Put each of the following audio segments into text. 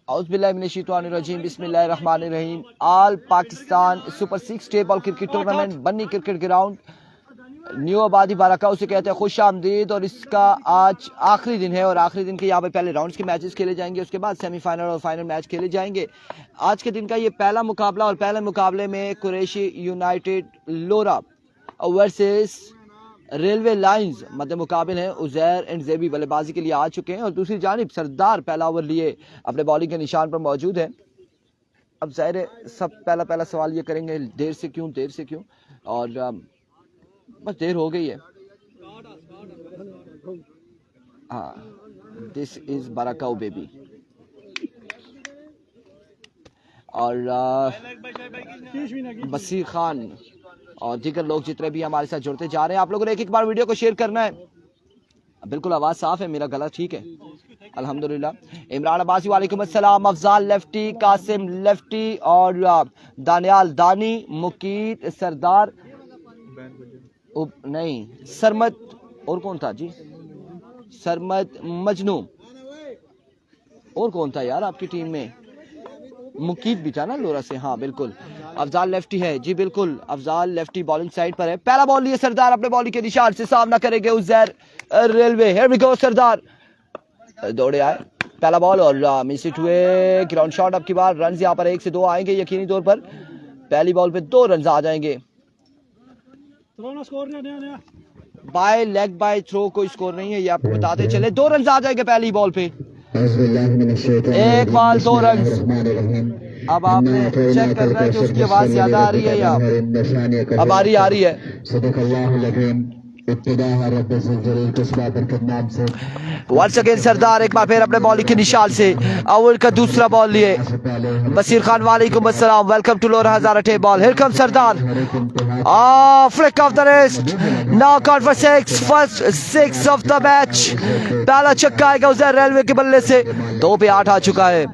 औज़ुबिल्लाहिमिनश्शैतानिर्रजीम बिस्मिल्लाहिर्रहमानिर्रहीम। All Pakistan super 6 table cricket tournament Banni cricket ground new Abadi Barakau उसे कहते हैं खुश आमदीद। और इसका आज आखिरी दिन है और आखिरी दिन के यहाँ पे पहले राउंड्स के मैचेस खेले जाएंगे, उसके बाद सेमीफाइनल और फाइनल मैच खेले जाएंगे। आज के दिन का ये पहला मुकाबला और पहले मुकाबले में कुरैशी यूनाइटेड लोरा वर्सेस रेलवे लाइंस मध्य मुकाबिल हैं। उजैर एंड ज़ेबी बल्लेबाजी के लिए आ चुके हैं और दूसरी जानिब सरदार पहला ओवर लिए अपने बॉलिंग के निशान पर मौजूद है। अब ज़ाहिर है सब पहला सवाल ये करेंगे देर से क्यों, और बस देर हो गई है। हाँ, दिस इज बाराकाऊ बेबी। और बसीर खान और दीगर लोग जितने भी हमारे साथ जुड़ते जा रहे हैं, आप लोगों ने एक बार वीडियो को शेयर करना है। बिल्कुल आवाज़ साफ है, मेरा गला ठीक है अल्हम्दुलिल्लाह। इमरान अब्बासी वालेकुम अस्सलाम। अफजाल लेफ्टी, कासिम लेफ्टी और दानियाल दानी, मुकीत सरदार नहीं सरमत और कौन था जी, सरमत मजनू और कौन था यार आपकी टीम में, मुकीत भी था ना लोरा से। हाँ बिल्कुल अफजाल लेफ्टी है जी, बिल्कुल अफजाल लेफ्टी बॉलिंग साइड पर है। पहला बॉल लिए सरदार अपने बॉलिंग के निशान से सामना करेंगे Uzair railway. Here we go, Sardar दौड़े आए पहला बॉल और मिस इट हुए। ग्राउंड शॉट अब की बार रन यहाँ पर 1 से 2 आएंगे यकीनी तौर पर। पहली बॉल पे 2 रन आ जाएंगे। बाय लेग बाय थ्रो कोई स्कोर नहीं है, ये आपको बताते चले। 2 रन आ जाएंगे पहली बॉल पे, 1 बॉल 2 रन। अब आपने चेक करना है कि उसकी आवाज ज्यादा आ रही है या अब आ रही है। वंस अगेन सरदार एक बार फिर अपने बॉलिंग के निशान से ओवर का दूसरा बॉल लिए। बसीर खान वालेकुम अस्सलाम, welcome to Lora Hazara table. Here come Sardar, flick off the wrist, knock out for 6, first 6 of the match. पहला छक्का आएगा उधर रेलवे के बल्ले से। 2 पे 8 आ चुका है,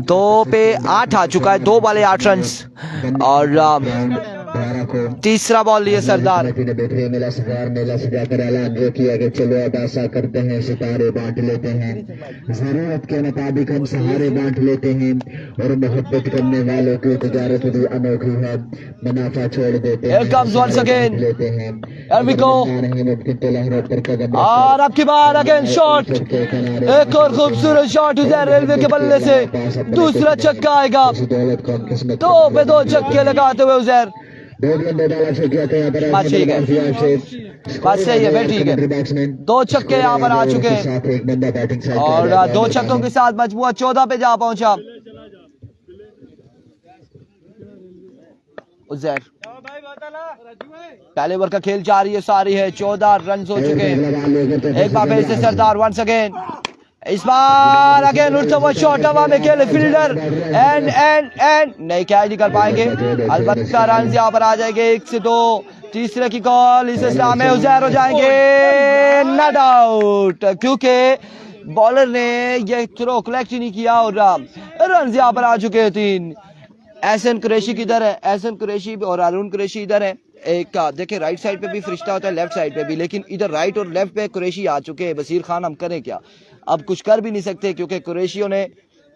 2 पे 8 आ चुका है, 2 बॉले 8 रन। और तीसरा बॉल लिए सरदार। मेला सजाकर ऐलान जो किया कि चलो अब ऐसा करते हैं, सितारे बांट लेते हैं, जरूरत के मुताबिक हम सहारे बांट लेते हैं और मोहब्बत करने वालों की तिजारत भी अनोखी है, मुनाफा छोड़ देते हैं, लेते हैं। और अब की बार अगेन शॉट, एक और खूबसूरत शॉट उधर रेलवे के बल्ले से, दूसरा छक्का आएगा। 2 पे 2 छक्के लगाते हुए उधर बात सही है, ठीक है। 2 छक्के यहाँ पर आ चुके हैं और 2 छक्कों के साथ मजमुआ 14 पे जा पहुंचा उज़ैर। पहले ओवर का खेल जारी है, सारी है, 14 रन हो चुके हैं। एक बार फिर से सरदार वंस अगेन, इस बार अगेन उड़ता हुआ शॉट हवा में खेले फील्डर एंड नहीं कैच नहीं कर पाएंगे। अलबत्ता रन यहाँ पर आ जाएंगे 1 से 2। तीसरे की कॉल इस इस्लाम में उज़ैर हो जाएंगे नॉट आउट, क्योंकि बॉलर ने ये थ्रो कलेक्ट ही नहीं किया और रन यहाँ पर आ चुके हैं 3। एहसन कुरैशी किधर है, एहसन कुरैशी और अरुण कुरैशी इधर है। एक देखिए राइट साइड पे भी फरिश्ता होता है, लेफ्ट साइड पे भी, लेकिन इधर राइट और लेफ्ट पे कुरैशी आ चुके हैं। बसीर खान हम करें क्या, अब कुछ कर भी नहीं सकते क्योंकि कुरैशियों ने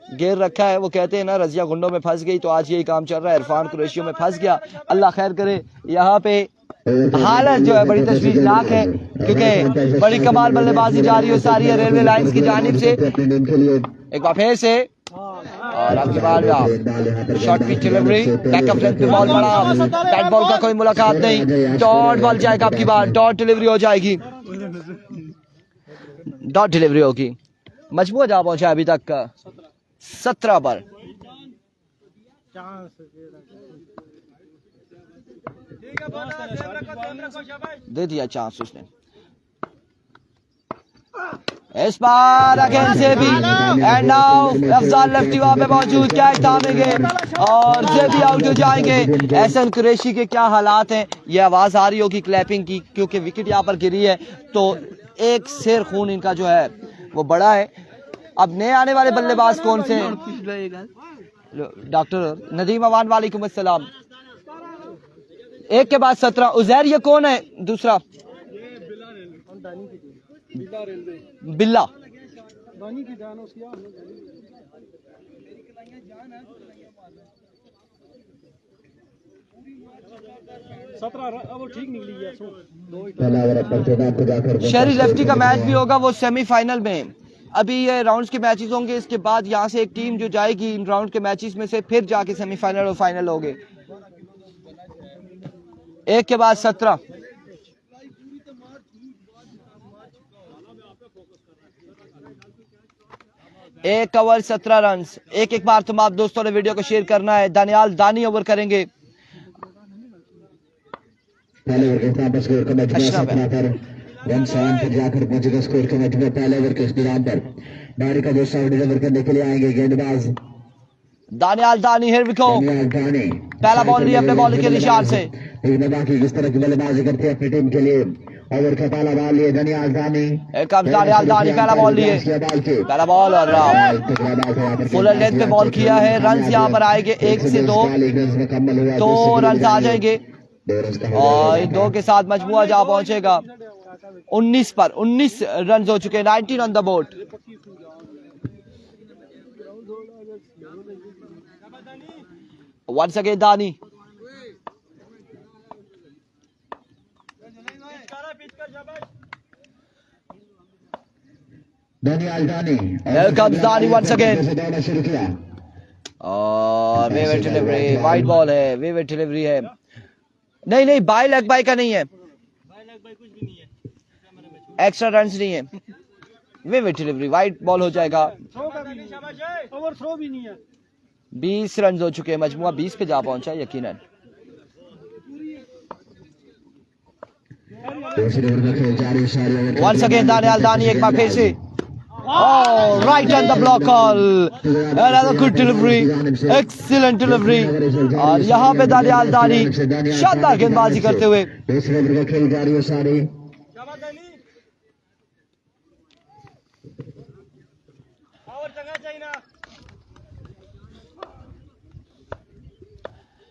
घेर रखा है। वो कहते हैं ना रजिया गुंडों में फंस गई, तो आज यही काम चल रहा है, इरफान कुरैशियों में फंस गया। अल्लाह खैर करे। यहाँ पे हालत जो है बड़ी तशवीशनाक है क्योंकि बड़ी कमाल बल्लेबाजी जारी है सारी है रेलवे लाइंस की जानिब से। एक बार फिर से और आपके बाद short pitch delivery, backup length पे बॉल बड़ा, बैट बॉल का कोई मुलाकात नहीं, डॉट बॉल जाएगा आपकी बार, डॉट डिलीवरी हो जाएगी, डॉट डिलीवरी होगी। मजमूआ जा पहुंचा अभी तक 17 पर। दे दिया चांस उसने। इस बार अगेन से भी एंड नाउ अफजाल लेफ्टी वहां पे मौजूद, कैच थामेंगे और से भी आउट हो जाएंगे। एहसन कुरैशी के क्या हालात हैं, ये आवाज आ रही होगी क्लैपिंग की क्योंकि विकेट यहाँ पर गिरी है, तो एक शेर खून इनका जो है वो बड़ा है। अब नए आने वाले बल्लेबाज कौन से हैं? डॉक्टर नदीम अवान वालेकुम अस्सलाम। एक के बाद 17 उज़ैर, ये कौन है दूसरा? बिल्ला पहला ओवर पर चौदह को जाकर शहरी लेफ्टी का मैच भी होगा, वो सेमीफाइनल में। अभी ये राउंड्स के मैचेस होंगे, इसके बाद यहाँ से एक टीम जो जाएगी इन राउंड के मैचेस में से, फिर जाके सेमीफाइनल और फाइनल होंगे। एक के बाद 17। एक ओवर 17 रन। एक बार तुम आप दोस्तों ने वीडियो को शेयर करना है। दानियाल दानी ओवर करेंगे। पहले ओवर के साथ स्कोर का मैच 17 पर रन 7 पर जाकर पहुंचेगा स्कोर के मैच में। पहले ओवर के इख्तिताम पर बारी का दोस्त डिलीवर करने के लिए आएंगे गेंदबाज Daniyal Dani. Here we go. पहला बॉल लिया अपने बॉलिंग के निशान से। बाकी किस तरह की बल्लेबाजी करते हैं अपनी टीम के लिए। ओवर का पहला बॉल लिए दानियाल दानी। दानियाल दानी पहला बॉल लिए, पहला बॉल और फुल लेंथ पे बॉल किया है। रन यहाँ पर आएंगे 1 से 2 रन आ जाएंगे और 2 के साथ मजमुआ जा पहुंचेगा 19 पर। 19 रन हो चुके हैं। 19 on the board. Once again Dani. Daniyal दानी Here comes Dani once again. शुरू किया और वेवेट डिलीवरी, वाइड बॉल है, वेवेट डिलीवरी है। नहीं बाई लेग बाई का नहीं है, एक्स्ट्रा रन नहीं है, वेवेट डिलीवरी वाइड बॉल हो जाएगा। ओवर थ्रो भी नहीं है। 20 रन हो चुके हैं, मजमुआ 20 पे जा पहुंचा यकीनन। वंस अगेन दानियाल दानी एक बार फिर से। Oh, right on the block call. Another good delivery. Excellent delivery. और यहाँ पे दानियाल दानी शानदार गेंदबाजी करते हुए।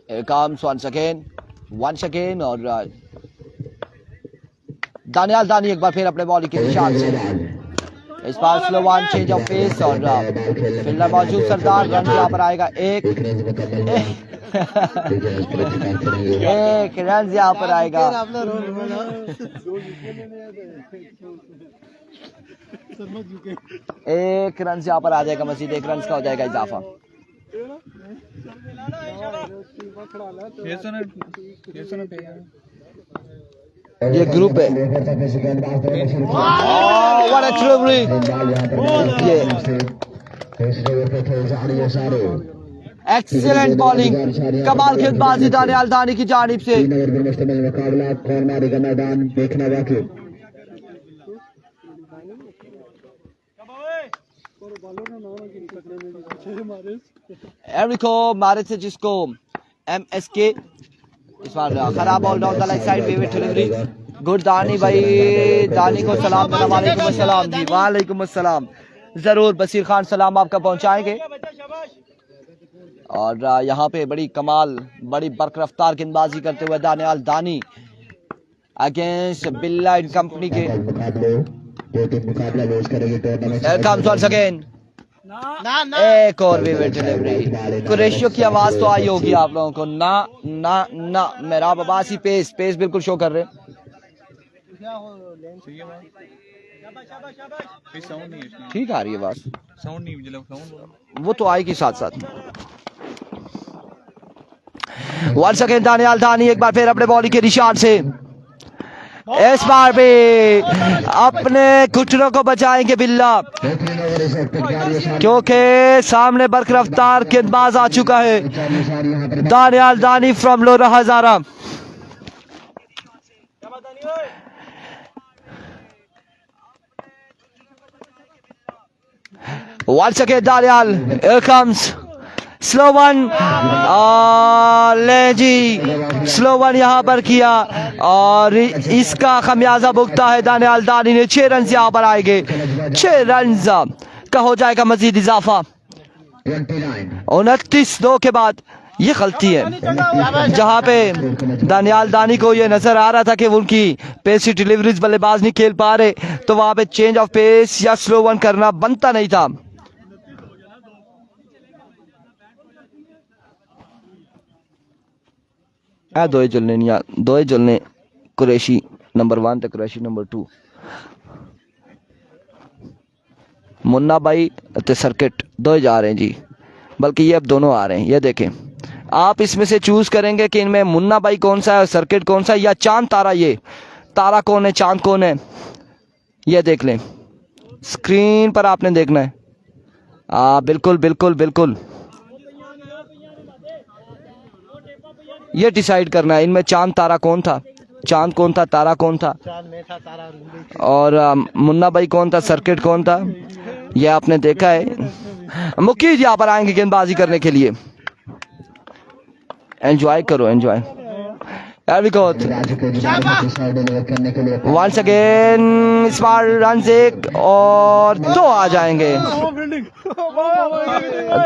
Here comes once again और दानियाल दानी एक बार फिर अपने बॉलिंग के निशान से। इस बार slow one, change of pace और फील्डर मौजूद सरदार। रन यहाँ पर आएगा एक रन यहाँ पर आएगा। एक रन यहाँ पर आ जाएगा, मजीद 1 रन का हो जाएगा इजाफा। ये ग्रुप है। What a delivery. Excellent bowling, कमाल गेंदबाजी दानियाल दानी की जानिब से। मुकाबला कौन मारेगा मैदान देखना बाकी। एरिको मारे थे जिसको MSK। इस बार खराब ball down the leg side, वेवेट डिलीवरी। गुड दानी भाई, दानी को सलाम देना। वालेकुम अस्सलाम जी, वालेकुम अस्सलाम। जरूर बसीर खान सलाम आपका पहुंचाएंगे। और यहाँ पे बड़ी कमाल, बड़ी बरकरफ्तार गेंदबाजी करते हुए दानियाल दानी अगेंस्ट बिल्ला एंड कंपनी के। एक और विविड डिलीवरी। कुरैशियों की आवाज तो आई होगी आप लोगों को। ना ना ना मेरा बबासी पेस बिल्कुल शो कर रहे। ठीक आ रही है बात, साउंड नहीं, वो तो आएगी साथ साथ। वंस अगेन दानियाल दानी एक बार फिर अपने बॉलिंग के निशान से। इस बार भी अपने घुटनों को बचाएंगे बिल्ला, क्योंकि सामने बरकरफ्तार गेंदबाज आ चुका है। Daniyal Dani from Lora Hazara. Once again Daniel, here comes slow one. ले जी, स्लो वन यहाँ पर किया और इसका खमियाजा भुगता है दानियाल दानी ने। 6 रन यहाँ पर आएंगे, 6 रन का हो जाएगा मजीद इजाफा। 29 2 के बाद ये गलती है। जहाँ पे दानियाल दानी को ये नजर आ रहा था कि उनकी पेस डिलीवरीज बल्लेबाज नहीं खेल पा रहे, तो वहाँ पे चेंज ऑफ पेस या स्लो वन करना बनता नहीं था। दो जलने कुरैशी नंबर 1 ते कुरैशी नंबर 2, मुन्ना भाई ते सर्किट दो जा रहे हैं जी, बल्कि ये अब दोनों आ रहे हैं। ये देखें, आप इसमें से चूज करेंगे कि इनमें मुन्ना भाई कौन सा है और सर्किट कौन सा है, या चांद तारा। ये तारा कौन है, चांद कौन है, ये देख लें, स्क्रीन पर आपने देखना है। बिल्कुल बिल्कुल बिल्कुल, ये डिसाइड करना है इनमें चांद तारा कौन था, चांद कौन था, तारा कौन था, और मुन्ना भाई कौन था, सर्किट कौन था, ये आपने देखा है। मुकीद यहाँ पर आएंगे गेंदबाजी करने के लिए। एंजॉय करो, एंजॉय। वंस अगेन इस बार रन एक और 2 आ जाएंगे,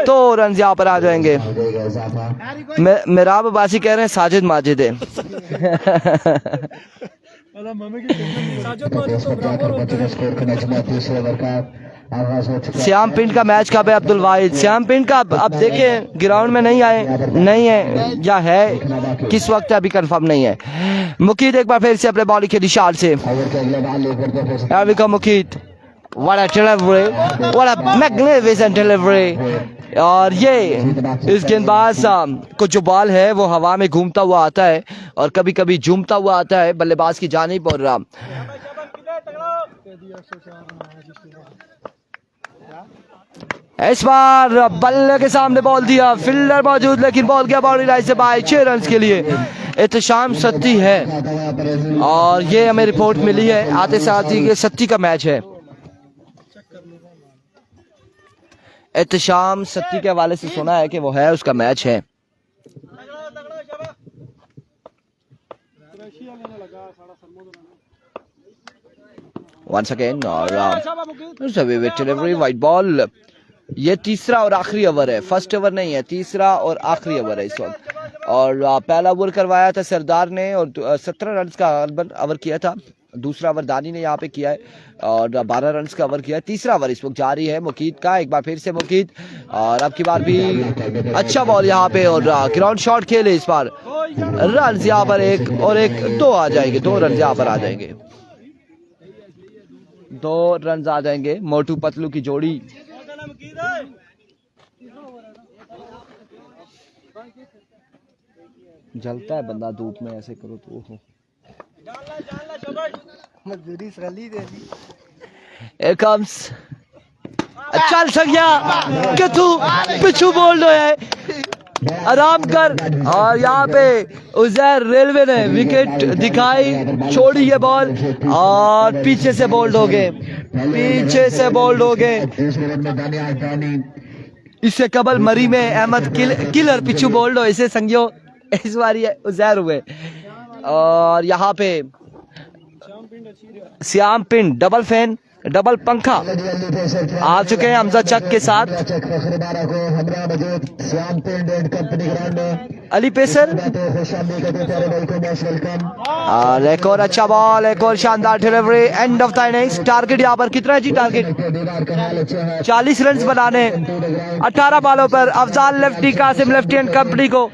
2 रन यहाँ पर आ जाएंगे। मेरा बासी कह रहे हैं साजिद माजिद है। श्याम पिंड का मैच कब है अब्दुल वाहिद? श्याम पिंड का अब देखें, ग्राउंड में नहीं है या है, किस वक्त अभी कंफर्म नहीं है। मुकीद एक बार फिर से अपने बॉलिंग के निशान से, Muqeed, what a delivery, what a magnificent delivery। और ये इस गेंदबाज को जो बॉल है वो हवा में घूमता हुआ आता है और कभी कभी झूमता हुआ आता है बल्लेबाज की जानिब, और इस बार बल्ले के सामने बॉल दिया, फील्डर मौजूद, लेकिन बॉल गया बाउंड्री लाइन से बाहर 6 रन के लिए। एहतशाम सत्ती है और ये हमें रिपोर्ट मिली है आते साथ ही ये सत्ती का मैच है। एहतशाम सत्ती के हवाले से सुना है कि वो है, उसका मैच है। वंस अगेन और डिलीवरी, वाइट बॉल। ये तीसरा और आखिरी ओवर है, फर्स्ट ओवर नहीं है, तीसरा और आखिरी ओवर है इस वक्त। और पहला ओवर करवाया था सरदार ने और 17 रन का ओवर किया था, दूसरा ओवर दानी ने यहाँ पे किया है और 12 रन का ओवर किया है। तीसरा ओवर इस वक्त जारी है मुकीद का, एक बार फिर से मुकीद, और अब की बार भी अच्छा बॉल यहाँ पे और ग्राउंड शॉट खेले इस बार। रन यहाँ पर 1 और 1 2 आ जाएंगे, 2 रन यहाँ पर आ जाएंगे, 2 रन आ जाएंगे। मोटू पतलू की जोड़ी जलता है बंदा धूप में, ऐसे करो तो चल सकिया कि तू पिछू बोल रहा है, आराम कर। और यहाँ पे उजैर रेलवे ने विकेट दिखाई, छोड़ी ये बॉल और पीछे से बोल्ड हो गए, पीछे से बोल्ड हो गए। इससे कबल मरी में अहमद किलर पिछू बोल्ड हो, इसे संगियो इस बार उजैर हुए। और यहाँ पे श्याम पिंड डबल फैन, डबल पंखा आ चुके हैं हमजा चक के साथ। अली पेसर और एक और अच्छा बॉल, एक और शानदार delivery, end of the innings. Target यहाँ पर कितना है जी? टारगेट 40 रन बनाने 18 बॉलों पर। Afzal lefty, Qasim lefty and company को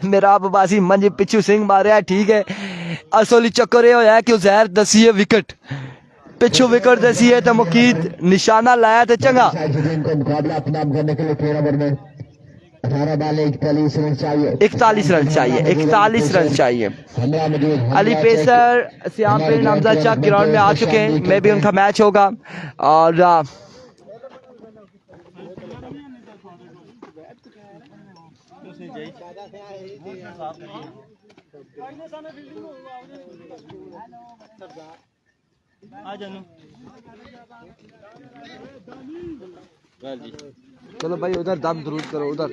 मेरा बासी मंज पिछू सिंह मारिया, ठीक है। असोली चक्कर ये होया कि जहर दसी है विकेट, पिछू विकेट दसी है तो मुकीद निशाना लाया तो चंगा। 41 रन चाहिए, 41 रन चाहिए। अली पेसर, श्याम पिंड, हमजा चक ग्राउंड में आ चुके हैं, मे भी उनका मैच होगा। और चलो भाई उधर दम दुरूद करो, उधर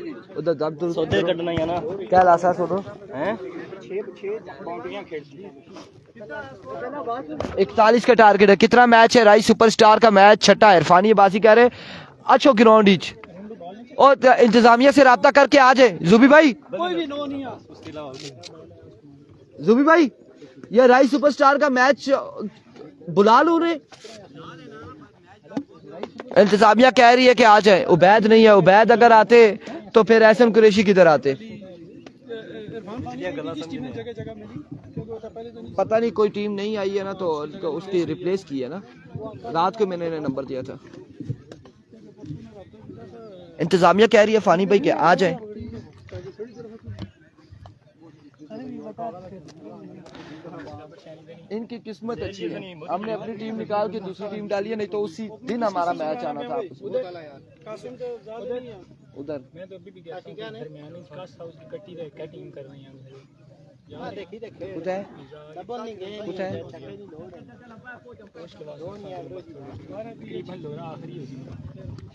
दम दुरूद करो। क्या लासा छोड़ो हैं, 6 बाउंड्रियां खेल दी। 41 का टारगेट है। कितना मैच है? राइस सुपरस्टार का मैच छठा है। इरफानी अब्बासी कह रहे अच्छो ग्राउंड इच और इंतजामिया से राब्ता करके आ जाए। जुबी भाई, कोई भी नो नहीं है। जुबी भाई, ये राइस सुपरस्टार का मैच बुला लो रे। इंतजामिया कह रही है कि आ जाए। उबैद नहीं है। उबैद अगर आते तो फिर एहसन कुरैशी किधर आते? पता नहीं, कोई टीम नहीं आई है ना, तो उसकी रिप्लेस की है ना। रात को मैंने इन्हें नंबर दिया था। इंतजामिया कह रही है फानी भाई के आ जाए। इनकी किस्मत अच्छी है, हमने अपनी टीम निकाल के दूसरी टीम डाली है, नहीं तो उसी दिन हमारा मैच आना था उधर।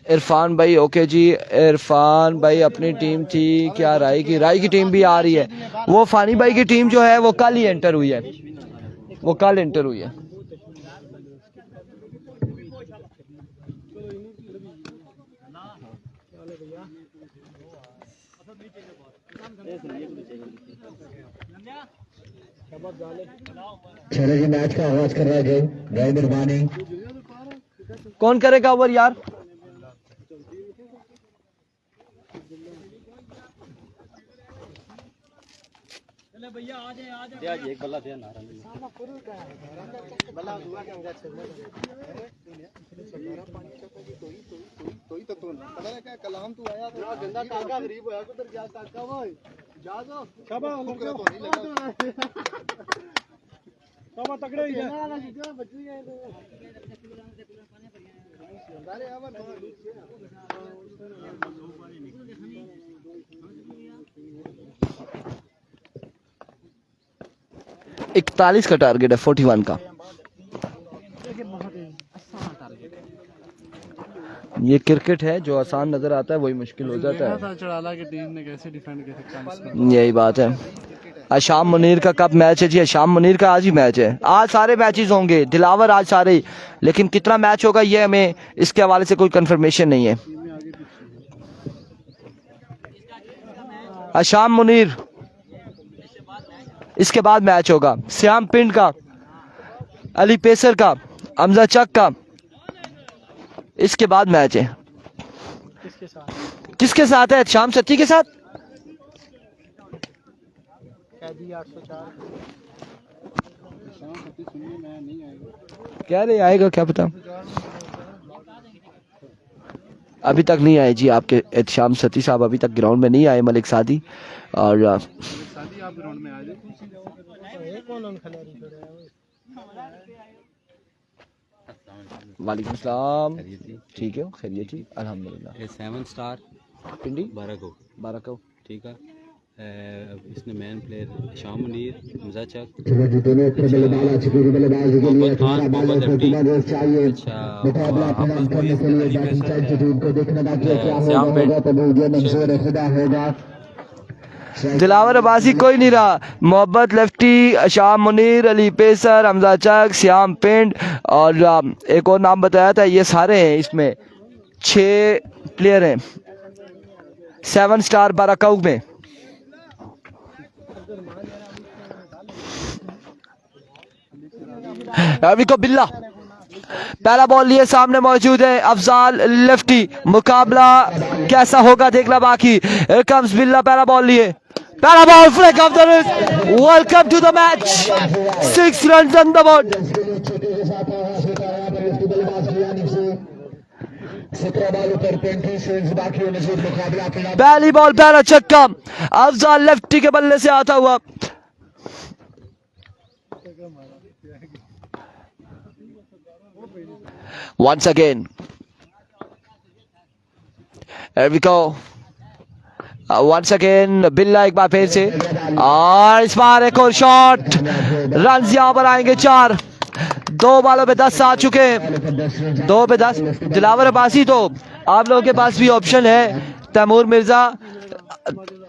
इरफान भाई, ओके जी। इरफान भाई अपनी टीम थी क्या? राय की टीम भी आ रही है। वो फानी भाई की टीम जो है वो कल ही एंटर हुई है। वो कल एंटर हुई है। चलो जी, मैच का आगाज कर रहा है। जय मेहरबानी। कौन करेगा ओवर यार? भैया आ जाए एक बल्ला दिया नारा कलाम तू आया तो गंदा टाका गरीब होया उधर जा टाका भाई जा दो शाबा तो नहीं लगा शाबा तगड़े ही है बच्ची है अरे आवा नहीं 41 का टारगेट है 41 का। ये क्रिकेट है, जो आसान नजर आता है वही मुश्किल हो जाता है। चढ़ाला की टीम ने कैसे डिफेंड किया, यही बात है। अशाम मुनीर का कब मैच है जी? अशाम मुनीर का आज ही मैच है। आज सारे मैचेस होंगे दिलावर, आज सारे, लेकिन कितना मैच होगा ये हमें इसके हवाले से कोई कंफर्मेशन नहीं है। अशाम मुनीर इसके बाद मैच होगा। श्याम पिंड का, अली पेसर का, हमजा चक का, इसके बाद मैच है। किसके साथ है? शाम सत्ती के साथ। क्या रे आएगा क्या पता, अभी तक नहीं आए जी आपके एहतशाम सती साहब, अभी तक ग्राउंड में नहीं आए। मलिक सादी और वालेकुम सलाम। ठीक है, खैरियत जी, अल्हम्दुलिल्लाह। 7 स्टार पिंडी बारको ठीक है। इसने मेन प्लेयर शाम मुनीर, हमजा चक, मोहम्मद खान, मोहम्मद अब्दी, अच्छा हाफिज मुईज़, अली पेसर, श्याम पेंट, दिलावर अब्बासी कोई नहीं रहा। मोहब्बत लेफ्टी, शाम मुनीर, अली पेसर, हमजा चक, श्याम पिंड और एक और नाम बताया था। ये सारे हैं, इसमें 6 प्लेयर हैं 7 स्टार बाराकाऊ में। अभी को बिल्ला पहला बॉल लिए सामने मौजूद है अफजाल लेफ्टी। मुकाबला कैसा होगा देखना बाकी। Here comes बिल्ला, पहला बॉल लिए, पहला ball flick off the wrist. Welcome to the match, 6 runs on the board. पहली बॉल पहला छक्का अफजाल लेफ्टी के बल्ले से आता हुआ। Once again, here we go. Once again, बिल्ला एक बार फिर से, और इस बार एक और शॉट। रन यहाँ पर आएंगे 4। 2 बॉलों पे 10 आ चुके हैं, 2 पे 10। दिलावर अब्बासी, तो आप लोगों के पास भी ऑप्शन है। तैमूर मिर्जा,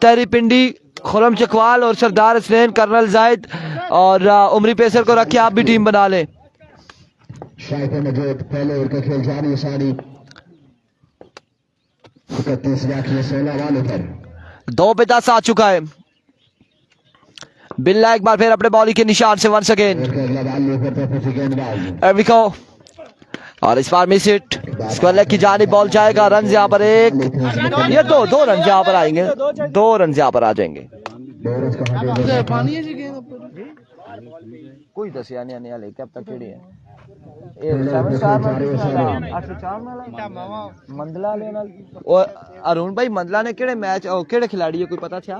तेरी पिंडी, खुरम चकवाल और सरदार हसनैन, कर्नल जायद, और उमरी पेसर को रखे, आप भी टीम बना लें। शायद मौजूद पहले ओवर का खेल जारी है सारी 31 बाकी 16 वालों पर 2 पे 10 आ चुका है। बिल्ला एक बार फिर अपने बॉलिंग के निशान से वंस अगेन अगला बॉल ऊपर तरफ से गेंदबाज एविको, और इस बार मिस हिट, स्क्वायर लेग की जानिब बॉल जाएगा। रन यहाँ पर एक, ये दो रन यहाँ पर आएंगे, 2 रन यहाँ पर आ जाएंगे। कोई दस या नहीं आले अब तक खेड़ी है ये 7 स्टार में 804 में मंदला लेना। और अरुण भाई मंदला ने केड़े मैच और केड़े खिलाड़ी है कोई पता था?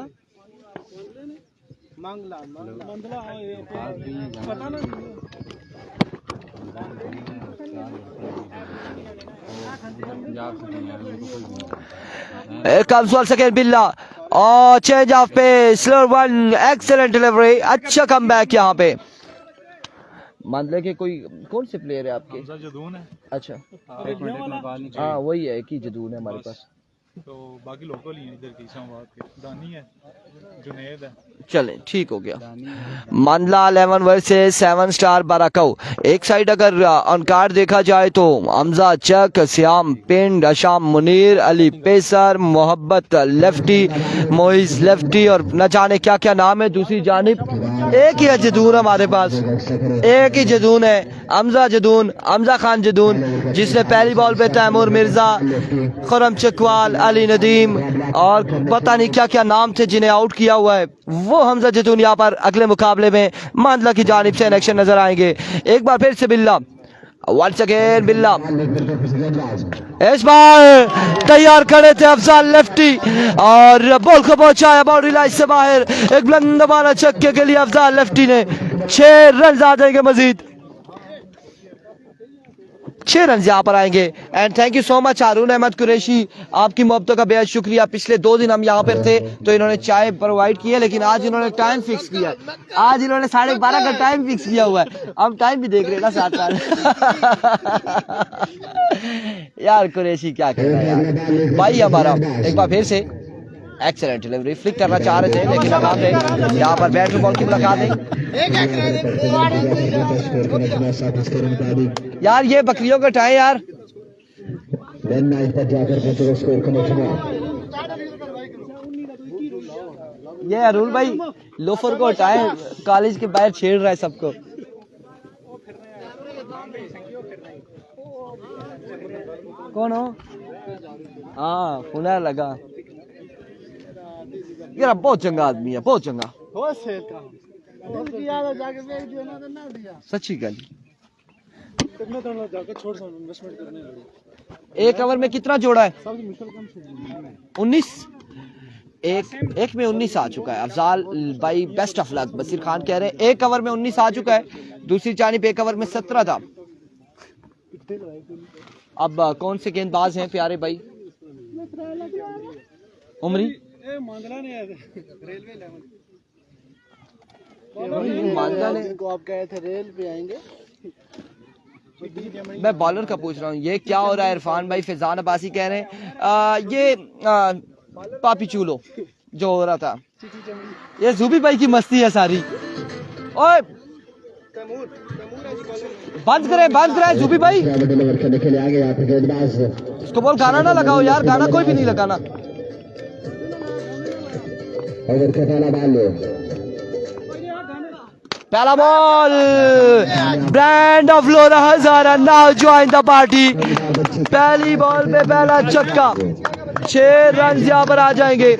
मंगला मंदला पता ना comes once again बिल्ला और change of pace, slow one, excellent delivery, अच्छा कमबैक यहाँ पे। मंदले के कोई कौन से प्लेयर है आपके? जदून है। अच्छा हाँ हाँ वही है कि जदून है हमारे पास, तो बाकी लोकल ही हैं इधर की इस्लामाबाद के। दानी है, जुनैद है। चलें ठीक हो गया। Mandla 11 versus 7 star बाराकौ। एक साइड अगर ऑन कार्ड देखा जाए तो हमजा चक, श्याम पिंड, अशाम मुनीर, अली पेसर, मोहब्बत लेफ्टी, मोइज लेफ्टी और न जाने क्या क्या नाम है। दूसरी जानिब एक ही जदून हमारे पास, एक ही जदून है, हमजा जदून, हमजा खान जदून, जिसने पहली बॉल पे तैमूर मिर्जा, खुरम चकवाल, अली नदीम और पता नहीं क्या क्या नाम थे जिन्हें आउट किया हुआ है, वो हमजा जदून यहाँ पर अगले मुकाबले में मंदला की जानिब से एक्शन नजर आएंगे। एक बार फिर से बिल्ला, वंस अगेन बिल्ला, इस बार तैयार खड़े थे अफजाल लेफ्टी और बॉल को पहुंचाया बाउंड्री लाइन से बाहर। एक बुलंद मारा छक्के के लिए अफजाल लेफ्टी ने 6 रन आ जाएंगे मजीद, 6 रन यहाँ पर आएंगे। And thank you so much Haroon Ahmed Qureshi, आपकी मोहब्बतों का बेहद शुक्रिया। पिछले 2 दिन हम यहाँ पर थे तो इन्होंने चाय प्रोवाइड की है, लेकिन आज इन्होंने टाइम फिक्स किया है, आज इन्होंने 12:30 का टाइम फिक्स किया हुआ है। हम टाइम भी देख रहे हैं ना साथ यार कुरैशी क्या कहना है यार भाई हमारा। एक बार फिर से एक्सीलेंट डिलीवरी, फ्लिक करना चाह रहे थे लेकिन नाकाम रहे। यहाँ पर बैट बॉल की मुलाकात है। यार ये बकरियों का टाइम यार, ये अरुण भाई लोफर को हटाए, कॉलेज के बाहर छेड़ रहा है सबको। कौन हो? हाँ हुनर लगा यार, बहुत चंगा आदमी है, बहुत चंगा, सच्ची गल। एक ओवर में कितना जोड़ा है? 19, एक में 19 आ चुका है। अफजाल भाई बेस्ट ऑफ लक, बसीर खान कह रहे हैं एक ओवर में 19 आ चुका है। दूसरी जानिब एक ओवर में 17 था। अब कौन से गेंदबाज हैं प्यारे भाई? उमरी मांझा ने को आप कहे थे रेल पे आएंगे। मैं बॉलर का पूछ रहा हूँ, ये क्या हो रहा है? इरफान भाई फैजान अब्बासी कह रहे हैं ये पापी चूलो जो हो रहा था, ये जुबी भाई की मस्ती है सारी। ओए बंद करें जुबी भाई, इसको बोल गाना ना लगाओ यार, गाना कोई भी नहीं लगाना। पहला ball, brand of Lora Hazara now join the party. पहली बॉल पे पहला छक्का, 6 रन यहाँ पर आ जाएंगे।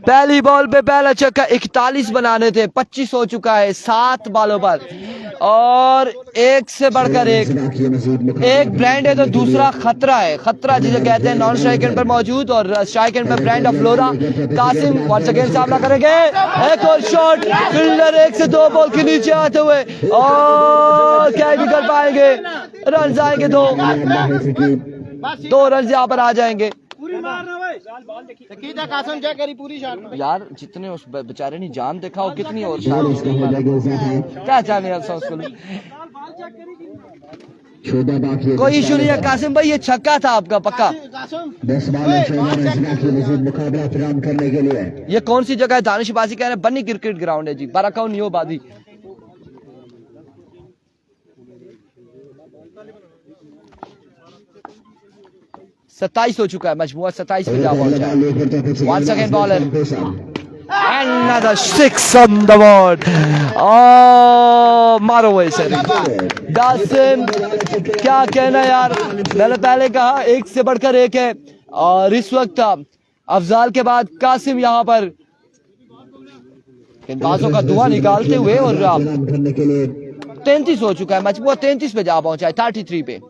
पहली बॉल पे पहला छक्का, 41 बनाने थे, 25 हो चुका है 7 बॉलों पर, और एक से बढ़कर एक ब्रांड है तो दूसरा खतरा है। खतरा जिसे कहते हैं नॉन स्ट्राइक एंड पर मौजूद, और स्ट्राइक एंड पर brand of Lora. Qasim once again सामना करेंगे, एक और शॉट, फील्डर 1 से 2 बॉल के नीचे आते हुए, और क्या भी कर पाएंगे? रन आएंगे 2 रन यहाँ पर आ जाएंगे। यार जितने उस बेचारे ने जान देखा हो कितनी और क्या जाने 14 बाकी है। कोई इशू नहीं है कासिम भाई, ये छक्का था आपका पक्का। 10 बॉल में 14 रन बाकी, मजीद मुकाबला फिराम करने के लिए। ये कौन सी जगह है? दानिश बाजी कह रहे हैं बन्नी क्रिकेट ग्राउंड है जी, बाराकाऊ न्यू बादी। सत्ताईस हो चुका है, मजमुआ 27 पे जा पहुंचा है। Once again bowler. Another 6 on the board. मारो वैसे कासिम, क्या कहना यार, मैंने पहले कहा एक से बढ़कर एक है, और इस वक्त अफजाल के बाद कासिम यहाँ पर गेंदबाजों का धुआं निकालते हुए, और 33 हो चुका है, मजमुआ 33 पे जा पहुंचा है, 33 पे।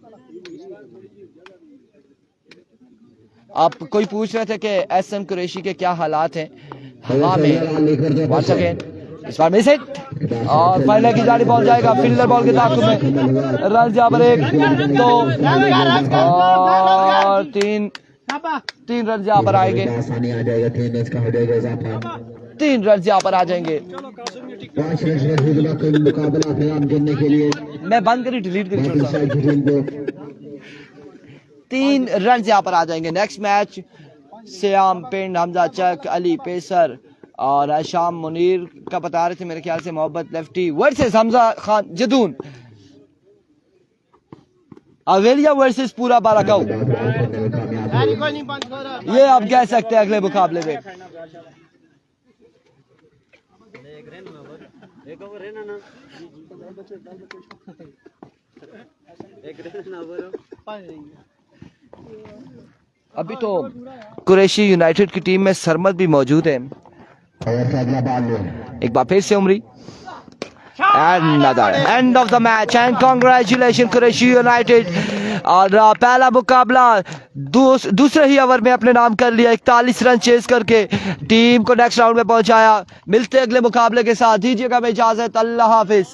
आप कोई पूछ रहे थे कि एसएम कुरैशी के क्या हालात हैं हवा में। Once again, इस बार मिस हिट, और फाइनल की जारी बॉल जाएगा फील्डर बॉल के ताक़ुब में। रन यहाँ पर 1 2 और 3 रन यहाँ पर आएंगे, 3 रन यहाँ पर आ जाएंगे। मैं बंद करी डिलीट करी, 3 रन यहाँ पर आ जाएंगे। नेक्स्ट मैच श्याम पिंड, हमजा चक, अली पेसर और शाम मुनीर का बता रहे थे मेरे ख्याल से, मोहब्बत लेफ्टी वर्सेस हमजा खान जदून। अवेलिया वर्सेस पूरा बाराकाऊ, ये आप कह सकते हैं अगले मुकाबले में। अभी तो कुरैशी यूनाइटेड की टीम में सरमद भी मौजूद है। एक बार फिर से उमरी, another end of the match and congratulations Qureshi United. और पहला मुकाबला दूसरे ही ओवर में अपने नाम कर लिया, 41 रन चेस करके टीम को नेक्स्ट राउंड में पहुंचाया। मिलते अगले मुकाबले के साथ, दीजिएगा मैं इजाजत, अल्लाह हाफिज।